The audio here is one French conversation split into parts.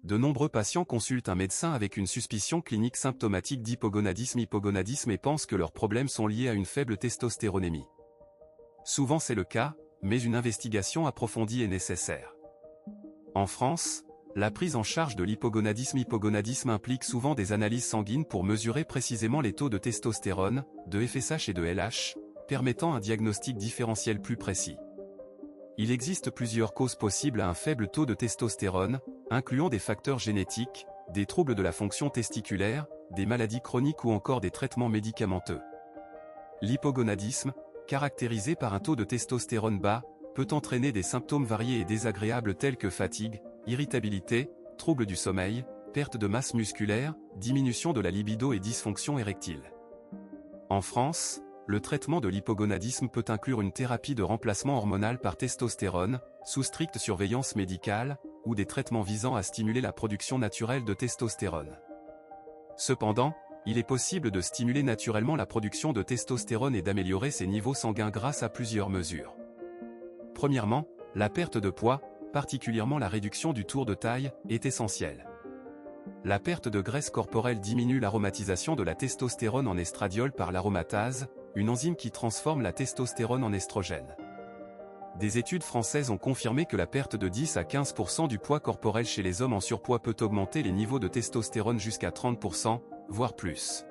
de nombreux patients consultent un médecin avec une suspicion clinique symptomatique d'hypogonadisme et pensent que leurs problèmes sont liés à une faible testostéronémie. Souvent c'est le cas, mais une investigation approfondie est nécessaire. En France, la prise en charge de l'hypogonadisme implique souvent des analyses sanguines pour mesurer précisément les taux de testostérone, de FSH et de LH, permettant un diagnostic différentiel plus précis. Il existe plusieurs causes possibles à un faible taux de testostérone, incluant des facteurs génétiques, des troubles de la fonction testiculaire, des maladies chroniques ou encore des traitements médicamenteux. L'hypogonadisme, caractérisé par un taux de testostérone bas, peut entraîner des symptômes variés et désagréables tels que fatigue, irritabilité, troubles du sommeil, perte de masse musculaire, diminution de la libido et dysfonction érectile. En France, le traitement de l'hypogonadisme peut inclure une thérapie de remplacement hormonal par testostérone, sous stricte surveillance médicale, ou des traitements visant à stimuler la production naturelle de testostérone. Cependant, il est possible de stimuler naturellement la production de testostérone et d'améliorer ses niveaux sanguins grâce à plusieurs mesures. Premièrement, la perte de poids, particulièrement la réduction du tour de taille, est essentielle. La perte de graisse corporelle diminue l'aromatisation de la testostérone en estradiol par l'aromatase, une enzyme qui transforme la testostérone en estrogène. Des études françaises ont confirmé que la perte de 10 à 15% du poids corporel chez les hommes en surpoids peut augmenter les niveaux de testostérone jusqu'à 30%, voire plus.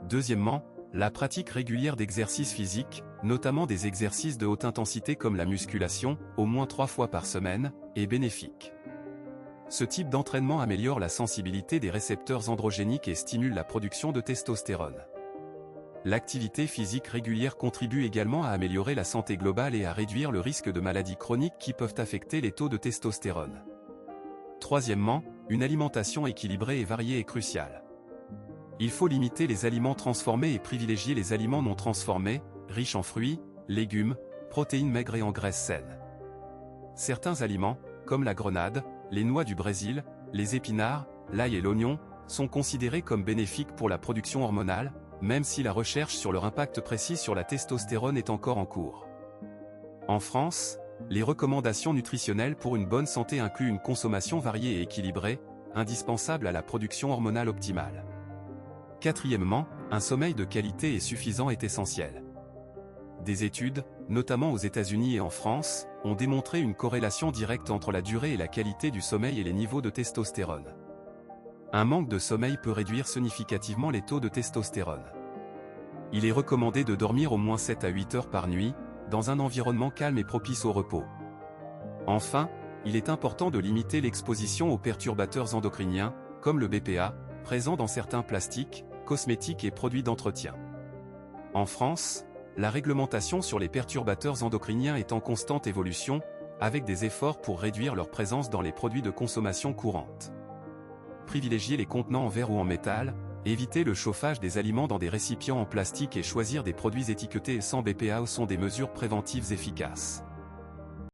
Deuxièmement, la pratique régulière d'exercices physiques, notamment des exercices de haute intensité comme la musculation, au moins 3 fois par semaine, est bénéfique. Ce type d'entraînement améliore la sensibilité des récepteurs androgéniques et stimule la production de testostérone. L'activité physique régulière contribue également à améliorer la santé globale et à réduire le risque de maladies chroniques qui peuvent affecter les taux de testostérone. Troisièmement, une alimentation équilibrée et variée est cruciale. Il faut limiter les aliments transformés et privilégier les aliments non transformés, riches en fruits, légumes, protéines maigres et en graisses saines. Certains aliments, comme la grenade, les noix du Brésil, les épinards, l'ail et l'oignon, sont considérés comme bénéfiques pour la production hormonale, même si la recherche sur leur impact précis sur la testostérone est encore en cours. En France, les recommandations nutritionnelles pour une bonne santé incluent une consommation variée et équilibrée, indispensable à la production hormonale optimale. Quatrièmement, un sommeil de qualité et suffisant est essentiel. Des études, notamment aux États-Unis et en France, ont démontré une corrélation directe entre la durée et la qualité du sommeil et les niveaux de testostérone. Un manque de sommeil peut réduire significativement les taux de testostérone. Il est recommandé de dormir au moins 7 à 8 heures par nuit, dans un environnement calme et propice au repos. Enfin, il est important de limiter l'exposition aux perturbateurs endocriniens, comme le BPA, présent dans certains plastiques, cosmétiques et produits d'entretien. En France, la réglementation sur les perturbateurs endocriniens est en constante évolution, avec des efforts pour réduire leur présence dans les produits de consommation courante. Privilégier les contenants en verre ou en métal, éviter le chauffage des aliments dans des récipients en plastique et choisir des produits étiquetés sans BPA sont des mesures préventives efficaces.